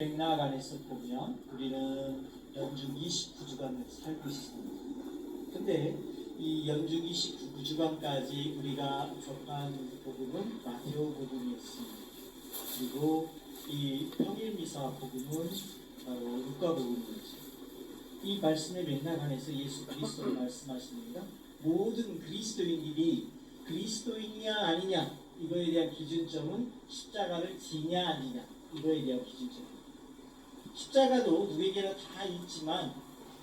맥락 안에서 보면 우리는 연중 29주간을 살고 있습니다. 근데 이 연중 29주간까지 우리가 접한 복음은 마테오 복음이었습니다. 그리고 이 평일미사 복음은 바로 루카 복음이었죠. 이 말씀의 맥락 안에서 예수 그리스도를 말씀하십니다. 모든 그리스도인들이 그리스도인이냐 아니냐 이거에 대한 기준점은 십자가를 지냐 아니냐 이거에 대한 기준점입니다. 십자가도 누구에게나 다 있지만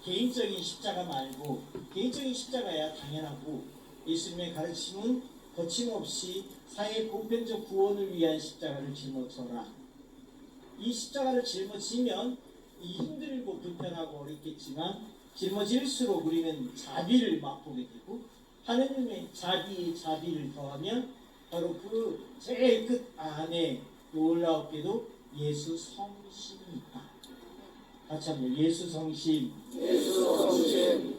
개인적인 십자가 말고 개인적인 십자가야 당연하고 예수님의 가르침은 거침없이 사회 보편적 구원을 위한 십자가를 짊어져라. 이 십자가를 짊어지면 이 힘들고 불편하고 어렵겠지만 짊어질수록 우리는 자비를 맛보게 되고 하느님의 자비를 더하면 바로 그 제일 끝 안에 놀라웠게도 예수 성심이 있다. 같이 한번 예수 성심.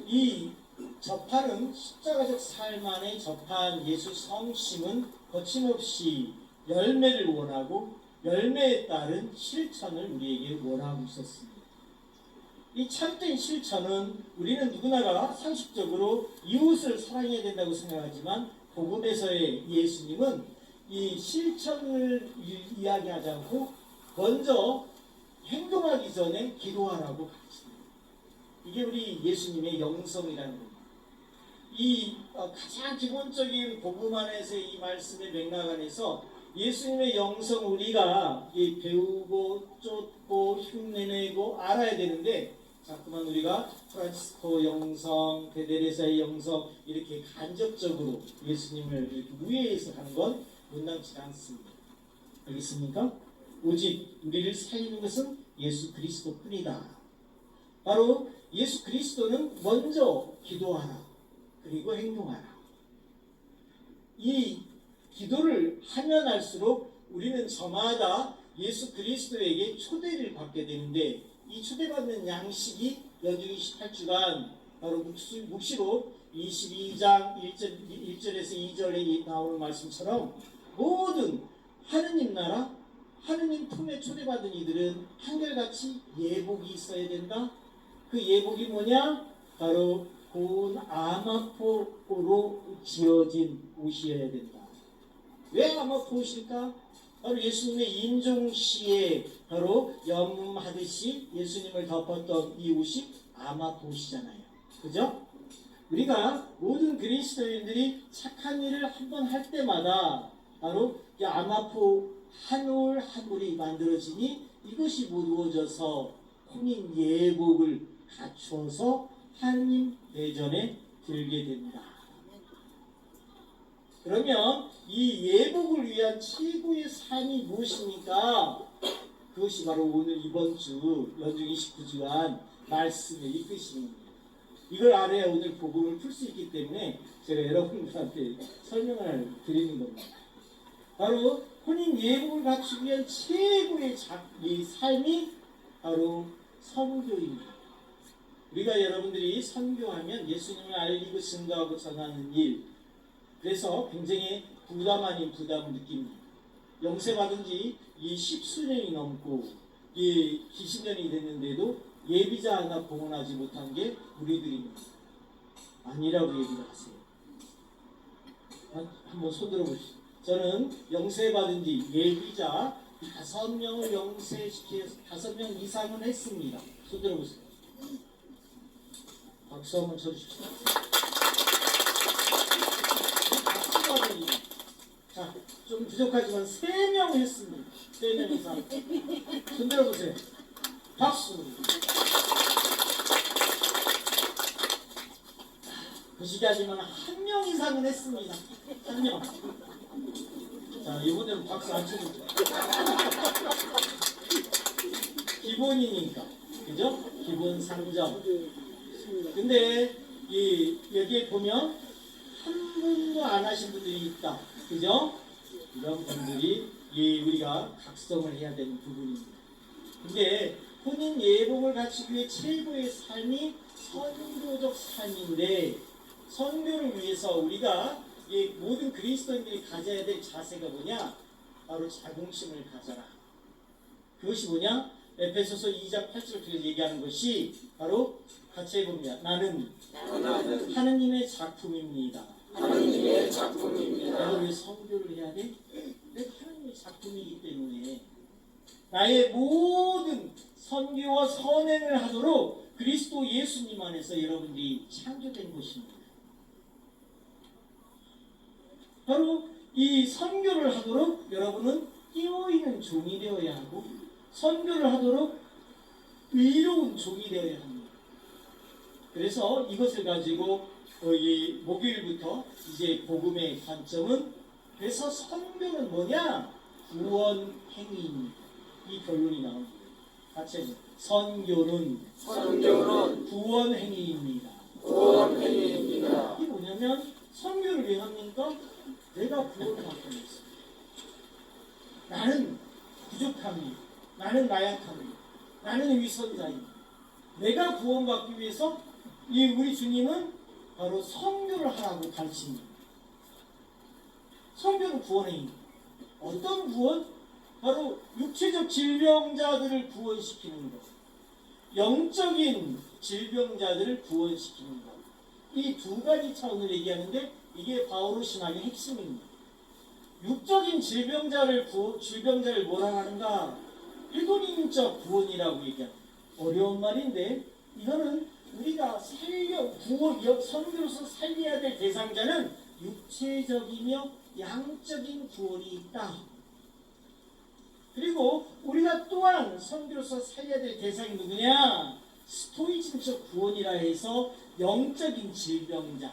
이 접하는 십자가적 삶 안에 접한 예수 성심은 거침없이 열매를 원하고 열매에 따른 실천을 우리에게 원하고 있었습니다. 이 참된 실천은 우리는 누구나가 상식적으로 이웃을 사랑해야 된다고 생각하지만 복음에서의 예수님은 이 실천을 이야기하지 않고 먼저 행동하기 전에 기도하라고 가르칩니다. 이게 우리 예수님의 영성이라는 겁니다. 이 가장 기본적인 복음 안에서의 이 말씀의 맥락 안에서 예수님의 영성 우리가 배우고 쫓고 흉내내고 알아야 되는데 자꾸만 우리가 프란치스코 영성, 베데레사의 영성 이렇게 간접적으로 예수님을 이렇게 우회해서 하는 건 문당치 않습니다. 알겠습니까? 오직 우리를 살리는 것은 예수 그리스도뿐이다. 바로 예수 그리스도는 먼저 기도하라. 그리고 행동하라. 이 기도를 하면 할수록 우리는 저마다 예수 그리스도에게 초대를 받게 되는데 이 초대받는 양식이 연중 28주간 바로 묵시록 22장 1절에서 2절에 나오는 말씀처럼 모든 하느님 나라 하느님 품에 초대받은 이들은 한결같이 예복이 있어야 된다. 그 예복이 뭐냐? 바로 고운 아마포로 지어진 옷이어야 된다. 왜 아마포 옷일까? 바로 예수님의 임종시에 바로 염하듯이 예수님을 덮었던 이 옷이 아마포 옷이잖아요. 그죠? 우리가 모든 그리스도인들이 착한 일을 한번 할 때마다 바로 이 아마포 한 올 한 올이 만들어지니 이것이 모두어져서 혼인 예복을 갖춰서 하나님 대전에 들게 된다. 그러면 이 예복을 위한 최고의 삶이 무엇입니까? 그것이 바로 오늘 이번 주 연중 29주간 말씀의 이끄심입니다. 이걸 알아야 오늘 복음을 풀 수 있기 때문에 제가 여러분들한테 설명을 드리는 겁니다. 바로 혼인 예복을 갖추기 위한 최고의 이 삶이 바로 선교입니다. 우리가 여러분들이 선교하면 예수님을 알리고 증거하고 전하는 일, 그래서 굉장히 부담 아닌 부담을 느낍니다. 영세받은 지 이 10수년이 넘고 이 기신년이 됐는데도 예비자 하나 봉헌하지 못한 게 우리들입니다. 아니라고 얘기를 하세요. 한번 손들어 보시죠. 저는 영세받은 지 예비자 5명을 영세시켜서 5명 이상은 했습니다. 손들어 보세요. 박수 한번 쳐주십시오. 박수받은 자, 좀 부족하지만 3명 했습니다. 3명 이상. 손들어 보세요. 박수. 거시기하지만 1명 이상은 했습니다. 1명. 자, 이번에는 박수 안 쳐주죠. 기본이니까. 그죠? 기본 3점. 근데, 여기에 보면, 한 분도 안 하신 분들이 있다. 그죠? 이런 분들이, 우리가 각성을 해야 되는 부분입니다. 근데, 혼인 예복을 갖추기 위해 최고의 삶이 선교적 삶인데, 선교를 위해서 우리가 모든 그리스도인들이 가져야 될 자세가 뭐냐? 바로 자긍심을 가져라. 그것이 뭐냐? 에베소서 2장 8절을 얘기하는 것이 바로 같이 해봅니다. 나는 하느님의 작품입니다. 하나님의 작품입니다. 내가 왜 선교를 해야 돼? 내가 하나님의 작품이기 때문에 나의 모든 선교와 선행을 하도록 그리스도 예수님 안에서 여러분들이 창조된 것입니다. 바로 이 선교를 하도록 여러분은 끼어있는 종이 되어야 하고 선교를 하도록 의로운 종이 되어야 합니다. 그래서 이것을 가지고 이 목요일부터 이제 복음의 관점은 그래서 선교는 뭐냐? 구원 행위입니다. 이 결론이 나옵니다. 같이 해보세요. 선교는 구원 행위입니다. 구원 행위입니다. 이게 뭐냐면 선교를 왜 합니까? 내가 구원을 받고 있어. 나는 부족합니다. 나는 나약합니다. 나는 위선자입니다. 내가 구원받기 위해서 이 우리 주님은 바로 선교를 하라고 가르칩니다. 선교는 구원입니다. 어떤 구원? 바로 육체적 질병자들을 구원시키는 것. 영적인 질병자들을 구원시키는 것. 이 두 가지 차원을 얘기하는데 이게 바오로 신학의 핵심입니다. 육적인 질병자를 뭐라 하는가? 일본인적 구원이라고 얘기합니다. 어려운 말인데 이거는 우리가 선교로서 살려야 될 대상자는 육체적이며 양적인 구원이 있다. 그리고 우리가 또한 선교로서 살려야 될 대상이 누구냐? 스토이즘적 구원이라 해서 영적인 질병자,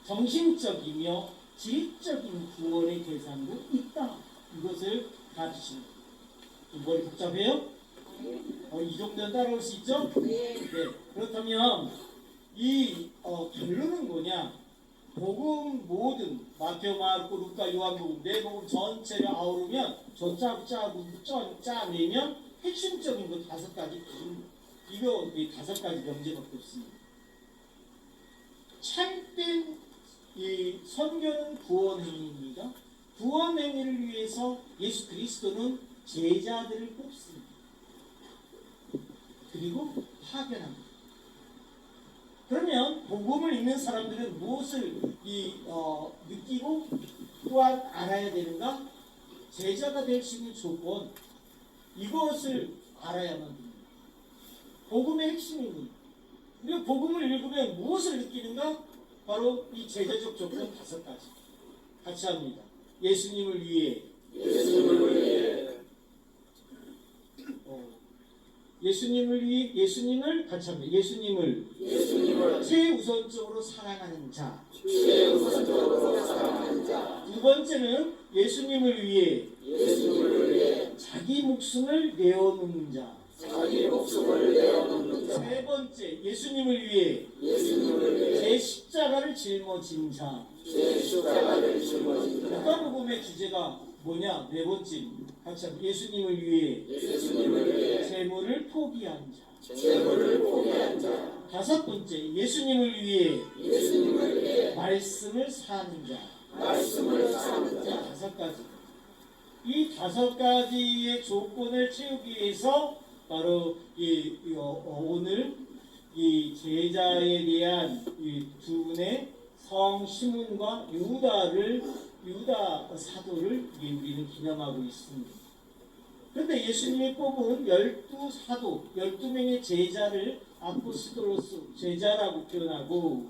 정신적이며 지적인 구원의 대상도 있다. 이것을 가르치십니다. 머리 복잡해요? 이 정도는 따라올 수 있죠? 네. 그렇다면 이 결론은 뭐냐? 복음 모든 마태오, 마르코, 루카, 요한복음 네 복음 전체를 아우르면 짜내면 핵심적인 거 5가지 이거 5가지 명제밖에 없습니다. 참된 이 선교는 구원 행위입니다. 구원 행위를 위해서 예수 그리스도는 제자들을 뽑습니다. 그리고 파견합니다. 그러면 복음을 읽는 사람들은 무엇을 느끼고 또한 알아야 되는가? 제자가 될 수 있는 조건, 이것을 알아야만 됩니다. 복음의 핵심입니다. 우리가 복음을 읽으면 무엇을 느끼는가? 바로 이 제자적 조건 5가지. 같이 합니다. 예수님을 위해 예수님을 같이 합니다. 예수님을 최우선적으로 사랑하는 자. 두 번째는 예수님을 위해 자기 목숨을 내어놓는 자. 세 번째, 예수님을 위해 제 십자가를 짊어진 자. 누가복음의 주제가 뭐냐? 네 번째, 같이 합니다. 예수님을 위해 재물을 포기한 자. 5번째, 예수님을 위해 말씀을 사는 자. 5가지. 이 5가지의 조건을 채우기 위해서 바로 오늘 이 제자에 대한 이 두 분의 성 시몬과 유다 사도를 우리는 기념하고 있습니다. 그런데 예수님이 뽑은 12사도, 12명의 제자를 아포스톨로스, 제자라고 표현하고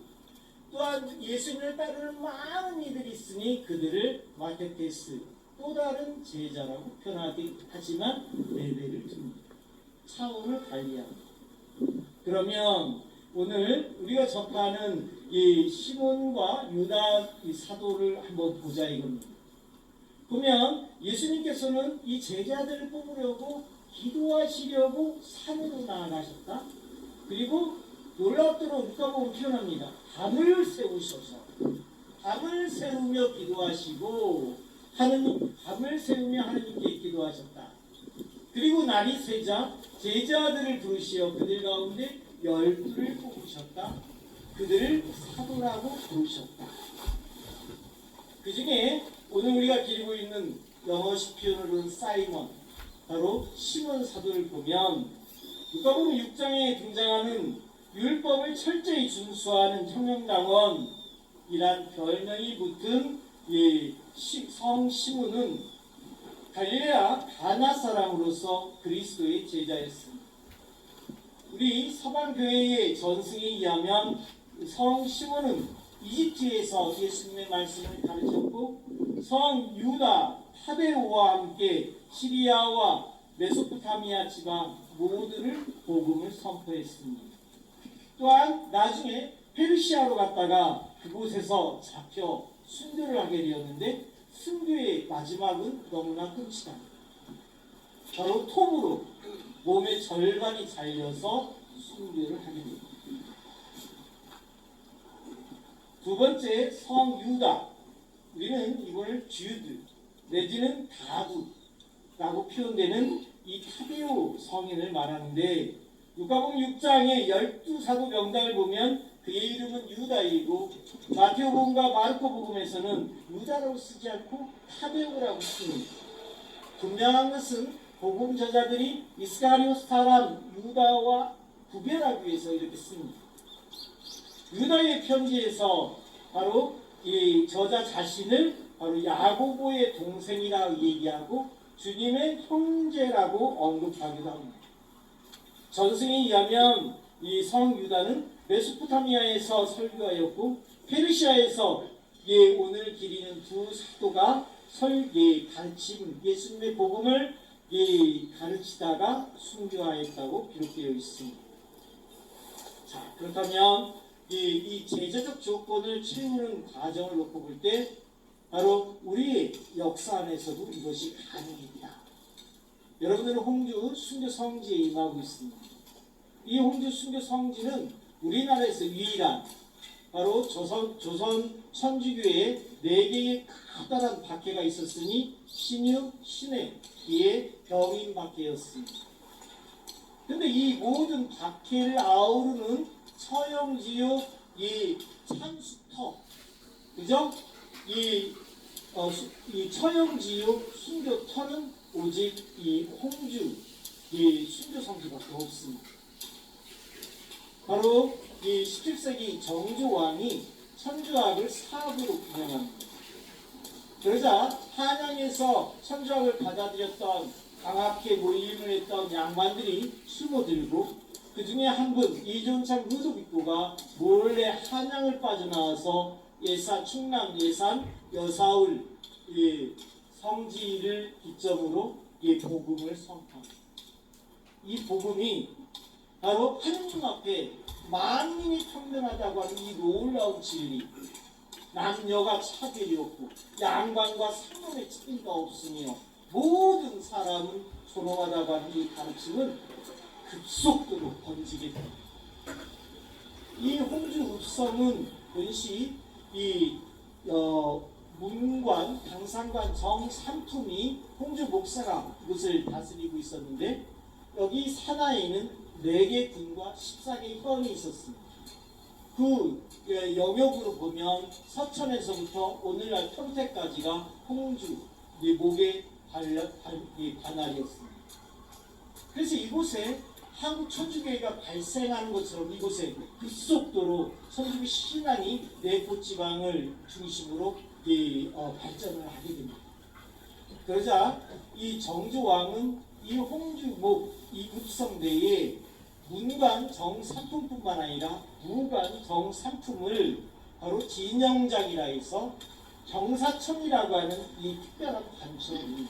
또한 예수님을 따르는 많은 이들이 있으니 그들을 마테테스, 또 다른 제자라고 표현하지만 레벨을 줍니다. 차원을 달리합니다. 그러면 오늘 우리가 접하는 이 시몬과 유다 이 사도를 한번 보자 이겁니다. 보면 예수님께서는 이 제자들을 뽑으려고 기도하시려고 산으로 나아가셨다. 그리고 놀랍도록 누가복음 표현합니다. 밤을 세우셔서 밤을 세우며 기도하시고 밤을 세우며 하느님께 기도하셨다. 그리고 날이 새자 제자들을 부르시어 그들 가운데 12를 뽑으셨다. 그들을 사도라고 부르셨다. 그 중에 오늘 우리가 기리고 있는 영어식 표현으로는 사이먼, 바로 시몬 사도를 보면 누가복음 6장에 등장하는 율법을 철저히 준수하는 혁명당원이란 별명이 붙은 이 성 시몬은 갈릴레아 가나 사람으로서 그리스도의 제자였습니다. 우리 서방 교회의 전승에 의하면 성 시몬은 이집트에서 예수님의 말씀을 가르쳤고 성 유다 타데오와 함께 시리아와 메소포타미아 지방 모두를 복음을 선포했습니다. 또한 나중에 페르시아로 갔다가 그곳에서 잡혀 순교를 하게 되었는데 순교의 마지막은 너무나 끔찍합니다. 바로 톱으로 몸의 절반이 잘려서 순교를 하게 됩니다. 두 번째 성 유다, 우리는 이걸 주드 내지는 다두라고 표현되는 이 타데오 성인을 말하는데 누가복음 6장의 12사도 명단을 보면 그의 이름은 유다이고 마태복음과 마르코복음에서는 유다라고 쓰지 않고 타데오라고 씁니다. 분명한 것은 복음 저자들이 이스카리오스 사람 유다와 구별하기 위해서 이렇게 씁니다. 유다의 편지에서 바로 이 저자 자신을 바로 야고보의 동생이라고 얘기하고 주님의 형제라고 언급하기도 합니다. 전승에 의하면 이 성 유다는 메소포타미아에서 설교하였고 페르시아에서 오늘 기리는 두 사도가 가르침 예수님의 복음을 가르치다가 순교하였다고 기록되어 있습니다. 자, 그렇다면 이 제자적 조건을 채우는 과정을 놓고 볼 때 바로 우리의 역사 안에서도 이것이 가능합니다. 여러분들은 홍주 순교 성지에 임하고 있습니다. 이 홍주 순교 성지는 우리나라에서 유일한 바로 조선 천주교에 4개의 커다란 박해가 있었으니 신유, 신해, 기해, 병인 박해였습니다. 그런데 이 모든 박해를 아우르는 처형지요 이 찬수터, 그죠? 이 처형지요 순교터는 오직 이 홍주 이 순교 성지밖에 없습니다. 바로 이 17세기 정조왕이 천주학을 사학으로 운영합니다. 그러자 한양에서 천주학을 받아들였던 강학회 모임을 했던 양반들이 숨어들고 그 중에 한 분 이존창 루도빅고가 몰래 한양을 빠져나와서 충남 예산 여사울 성지를 기점으로 복음을 선포합니다. 이 복음이 바로 하느님 앞에 만민이 평등하다고 하는 이 놀라운 진리, 남녀가 차별이 없고 양반과 상놈의 차이가 없으며 모든 사람은 존엄하다고 하는 이 가르침은 급속도로 번지게 됩니다. 이 홍주 읍성은 본시 문관, 당상관 정삼품이 홍주 목사가 이곳을 다스리고 있었는데 여기 산하에는 4개 군과 14개의 헌이 있었습니다. 그 영역으로 보면 서천에서부터 오늘날 평택까지가 홍주 목의 관할이었습니다. 그래서 이곳에 한국 천주교회가 발생하는 것처럼 이곳에 급속도로 천주교 신앙이 내포 지방을 중심으로 발전을 하게 됩니다. 그러자 이 정조왕은 이 홍주목 이 읍성대에 문관 정삼품뿐만 아니라 무관 정삼품을 바로 진영장이라 해서 정사청이라고 하는 이 특별한 관청이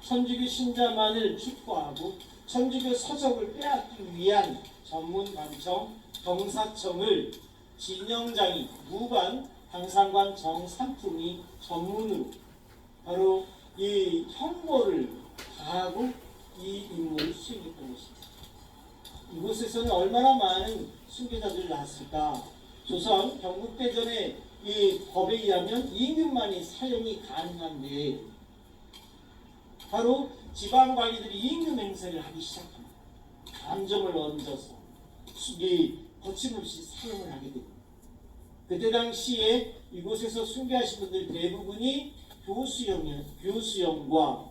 천주교 신자만을 축복하고 천주교 서적을 빼앗기 위한 전문 관청 정사청을 진영장이 무관 당상관 정삼품이 전문으로 바로 이 형벌을 다하고 이 임무를 수행했던 것입니다. 이곳에서는 얼마나 많은 순교자들을 낳았을까? 조선 경국대전의 이 법에 의하면 임금만이 사형이 가능한데 바로 지방관리들이 임금 행세를 하기 시작합니다. 감정을 얹어서 거침없이 사형을 하게 됩니다. 그때 당시에 이곳에서 순교하신 분들 대부분이 교수형과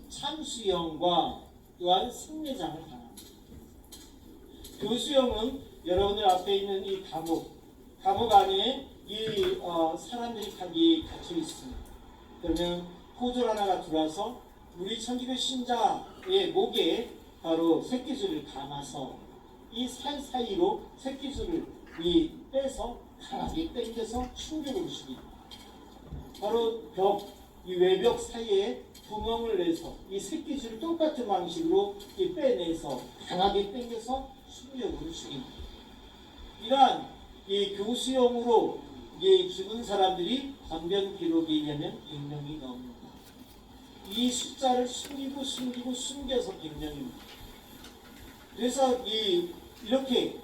참수형과 또한 승례장을 당합니다. 교수형은 여러분들 앞에 있는 이 감옥 안에 이 사람들이 갇혀 있습니다. 그러면 포졸 하나가 들어와서 우리 천주교 신자의 목에 바로 새끼줄을 감아서 이 사이사이로 새끼줄을 빼서 강하게 당겨서 충격을 주기. 바로 이 외벽 사이에 구멍을 내서 이 새끼줄을 똑같은 방식으로 빼내서 강하게 당겨서 충격을 주입니다. 이러한 이 교수형으로 죽은 사람들이 관변 기록에 의하면 100명이 넘는다. 이 숫자를 숨겨서 100명입니다. 그래서 이렇게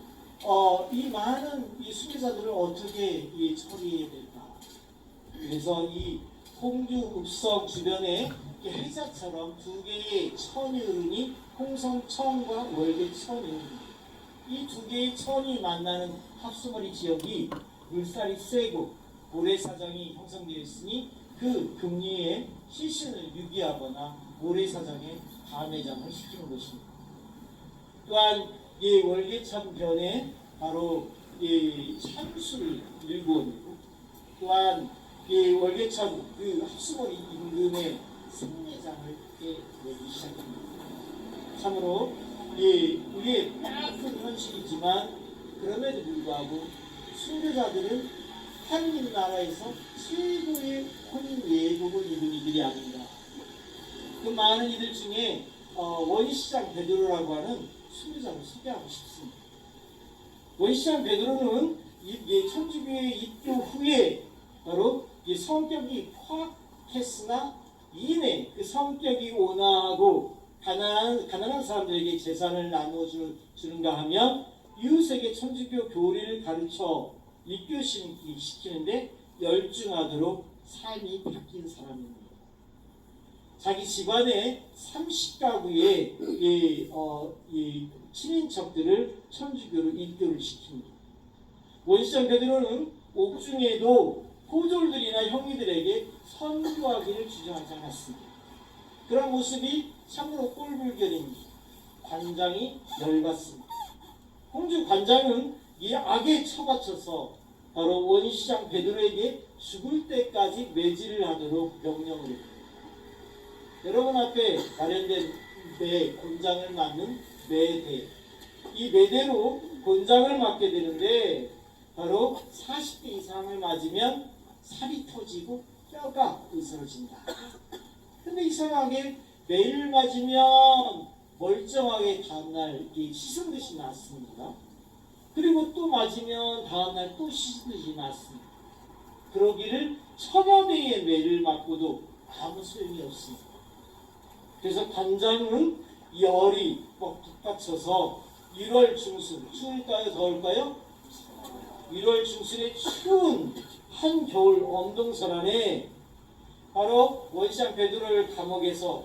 이 많은 이 수괴자들을 어떻게 처리해야 될까? 그래서 이 홍주 읍성 주변에 해자처럼 두 개의 천이 흐르니 홍성천과 월계천이 이 두 개의 천이 만나는 합수머리 지역이 물살이 세고 모래사장이 형성되어 있으니 그 급류에 시신을 유기하거나 모래사장에 감매장을 시키는 것입니다. 또한 이 월계천 변에 바로 이 참수를 일구어내고 또한 이 월계천 그 합수머리 인근에 생매장을 내기 시작합니다. 참으로 우리의 뼈아픈 현실이지만 그럼에도 불구하고 순교자들은 하느님 나라에서 최고의 혼인 예복을 입은 이들이 아닌가. 그 많은 이들 중에 원시장 베드로라고 하는 순교자를 소개하고 싶습니다. 원시장 베드로는 천주교의 입교 후에 바로 성격이 포악했으나 이내 그 성격이 온화하고 가난한 사람들에게 재산을 나눠주는가 하면 이웃에게 천주교 교리를 가르쳐 입교시키는데 열중하도록 삶이 바뀐 사람입니다. 자기 집안의 30가구의 친인척들을 천주교로 입교를 시킵니다. 원시장 베드로는 옥중에도 포졸들이나 형님들에게 선교하기를 주장하지 않았습니다. 그런 모습이 참으로 꼴불견입니다. 관장이 열받습니다. 홍주 관장은 이 악에 처받쳐서 바로 원시장 베드로에게 죽을 때까지 매질을 하도록 명령을 했습니다. 여러분 앞에 마련된 곤장을 맞는 매대, 이 매대로 곤장을 맞게 되는데 바로 40대 이상을 맞으면 살이 터지고 뼈가 으스러진다. 근데 이상하게 매일 맞으면 멀쩡하게 다음날 씻은 듯이 낫습니다. 그리고 또 맞으면 다음날 또 씻은 듯이 낫습니다. 그러기를 천여 대의 매를 맞고도 아무 소용이 없습니다. 그래서 관장은 열이 북받쳐서 1월 중순, 추울까요 더울까요? 1월 중순의 추운 한겨울 엄동설 안에 바로 원시장 베드로를 감옥에서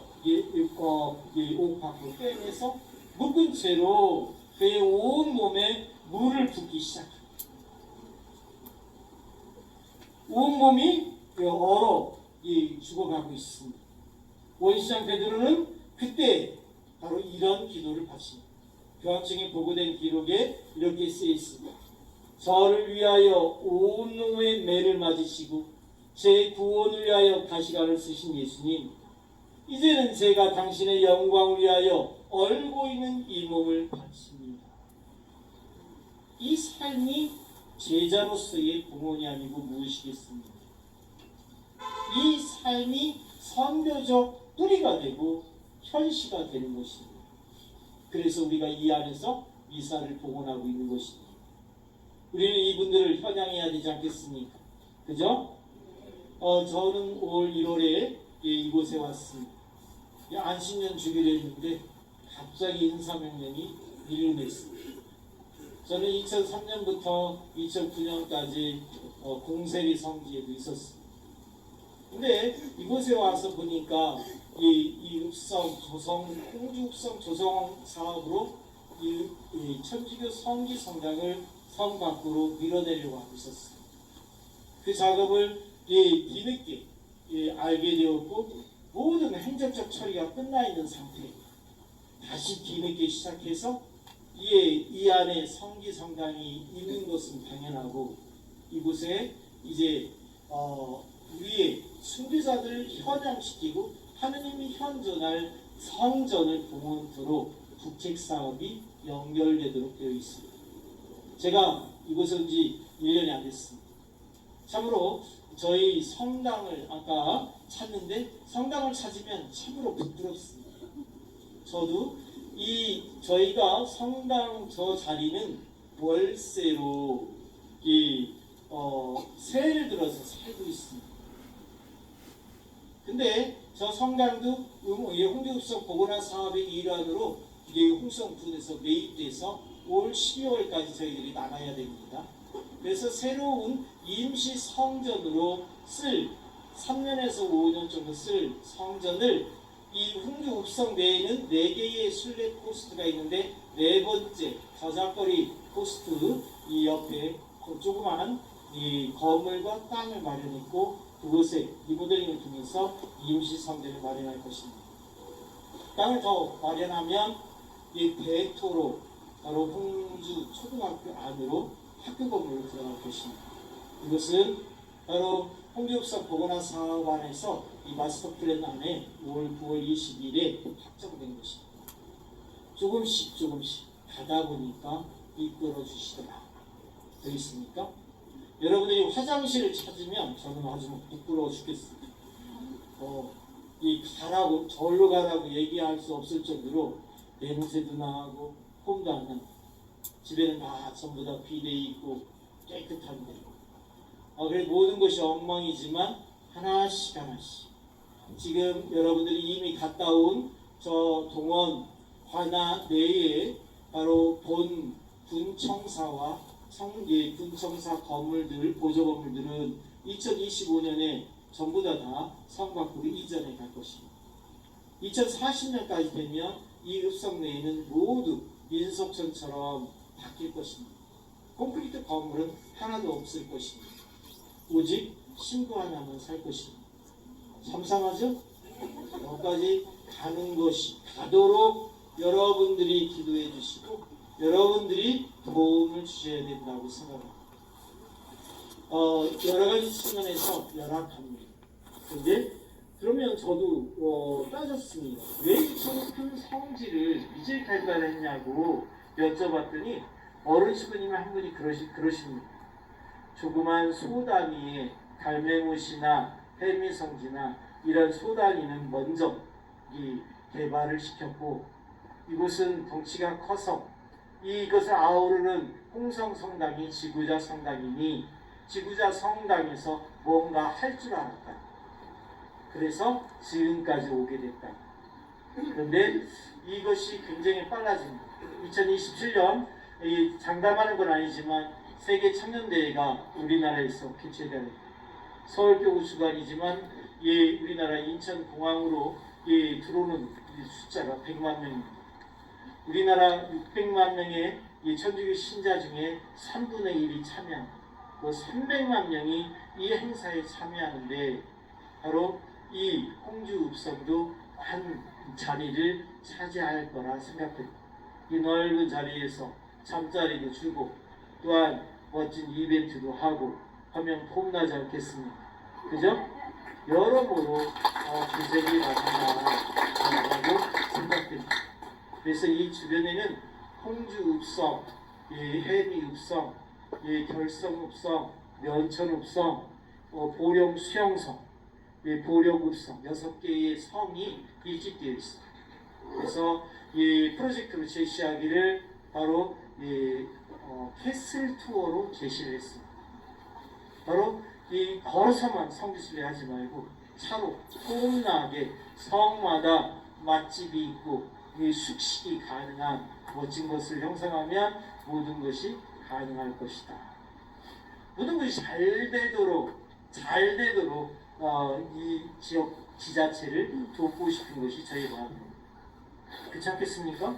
옥 밖으로 빼내서 묶은 채로 그의 온 몸에 물을 붓기 시작합니다. 온 몸이 얼어 죽어가고 있습니다. 원시장 베드로는 그때 바로 이런 기도를 바칩니다. 교황청에 보고된 기록에 이렇게 쓰여 있습니다. 저를 위하여 온 몸의 매를 맞으시고 제 구원을 위하여 가시관을 쓰신 예수님, 이제는 제가 당신의 영광을 위하여 얼고 있는 이 몸을 바칩니다. 이 삶이 제자로서의 봉헌이 아니고 무엇이겠습니까? 이 삶이 선교적 뿌리가 되고 현시가 되는 것입니다. 그래서 우리가 이 안에서 미사를 봉헌하고 있는 것입니다. 우리는 이분들을 현양해야 되지 않겠습니까? 그죠? 저는 올 1월에 이곳에 왔습니다. 안식년 주기로 했는데 갑자기 인사명령이 미루냈습니다. 저는 2003년부터 2009년까지 공세리 성지에도 있었습니다. 근데 이곳에 와서 보니까 이 홍주 읍성 조성 사업으로 이 천주교 성기 성당을 성 밖으로 밀어내려고 하고 있었습니다. 그 작업을 뒤늦게 알게 되었고 모든 행정적 처리가 끝나 있는 상태입니다. 다시 뒤늦게 시작해서 이 안에 성기 성당이 있는 것은 당연하고 이곳에 이제 우리의 순교자들을 현양시키고 하느님이 현존할 성전을 봉헌토록 국책 사업이 연결되도록 되어 있습니다. 제가 이곳에 온 지 1년이 안 됐습니다. 참으로 저희 성당을 아까 찾는데 성당을 찾으면 참으로 부끄럽습니다. 저도 저희가 성당 저 자리는 월세로 세를 들어서 살고 있습니다. 근데 저 성당도 홍대읍성 보건화 사업의 일환으로 이게 홍성군에서 매입돼서 올 12월까지 저희들이 나가야 됩니다. 그래서 새로운 임시 성전으로 쓸 3년에서 5년 정도 쓸 성전을 이 홍대 읍성 내에는 4개의 순례 코스트가 있는데 4번째 저작거리 코스트 이 옆에 조그마한 이 건물과 땅을 마련했고 그곳에 리모델링을 통해서 임시 성전을 마련할 것입니다. 땅을 더 마련하면 이 대토로 바로 홍주 초등학교 안으로 학교 건물로 들어갈 것입니다. 이것은 바로 홍대읍성 보건화 사업 안에서 이 마스터 플랜 안에 5월 9월 20일에 확정된 것입니다. 조금씩 가다 보니까 이끌어 주시더라. 되어 있습니까? 여러분들이 화장실을 찾으면 저는 아주 부끄러워 죽겠습니다. 이 가라고 절로 가라고 얘기할 수 없을 정도로 냄새도 나고 홈도 안 나고 집에는 다 전부 다 비대 있고 깨끗한데 그래 모든 것이 엉망이지만 하나씩 지금 여러분들이 이미 갔다 온 저 동원 관아 내에 바로 본 군청사와 군청사 건물들 보조 건물들은 2025년에 전부 다 성곽으로 이전해 갈 것입니다. 2040년까지 되면 이 읍성 내에는 모두 민속촌처럼 바뀔 것입니다. 콘크리트 건물은 하나도 없을 것입니다. 오직 신부 하나만 살 것입니다. 참sam하죠? 여기까지 가는 것이 가도록 여러분들이 기도해 주시고 여러분들이 도움을 주셔야 된다고 생각합니다. 여러 가지 측면에서 열악합니다. 근데 그러면 저도 따졌습니다. 왜 저는 큰 성지를 이제 개발했냐고 여쭤봤더니 어르신분이 한 분이 그러십니다. 조그만 소단위의 갈매못이나 해미성지나 이런 소단위는 먼저 이 개발을 시켰고 이곳은 덩치가 커서 이것을 아우르는 홍성성당이 지구자 성당이니 지구자 성당에서 뭔가 할 줄 알았다. 그래서 지금까지 오게 됐다. 그런데 이것이 굉장히 빨라집니다. 2027년 장담하는 건 아니지만 세계 청년대회가 우리나라에서 개최되는 서울교구 주관이지만 우리나라 인천공항으로 들어오는 숫자가 100만 명입니다. 우리나라 600만 명의 천주교 신자 중에 3분의 1이 참여합니다. 300만 명이 이 행사에 참여하는데 바로 이 홍주 읍성도 한 자리를 차지할 거라 생각됩니다. 이 넓은 자리에서 잠자리도 주고 또한 멋진 이벤트도 하고 하면 폼나지 않겠습니까? 그죠? 여러모로 기적이 나타나라고 생각됩니다. 그래서 이 주변에는 홍주 읍성, 해미 읍성, 결성 읍성, 면천 읍성, 보령 수영성, 보령 읍성 6개의 성이 일집되어 있습니다. 그래서 이 프로젝트로 제시하기를 바로 캐슬 투어로 제시를 했습니다. 바로 이 걸어서만 성지순례 하지 말고 차로 소문나게 성마다 맛집이 있고 숙식이 가능한 멋진 것을 형성하면 모든 것이 가능할 것이다. 모든 것이 잘 되도록 이 지역 지자체를 돕고 싶은 것이 저희 마음입니다. 그렇지 않겠습니까?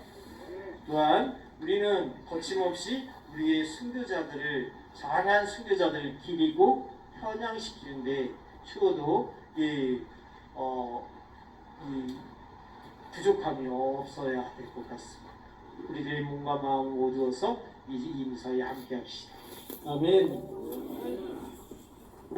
또한 우리는 거침없이 우리의 순교자들을 장한 순교자들을 기리고 편향시키는데 추워도 부족함이 없어야 될 것 같습니다. 우리들의 몸과 마음 모두어서 이 임사에 함께합시다. 아멘.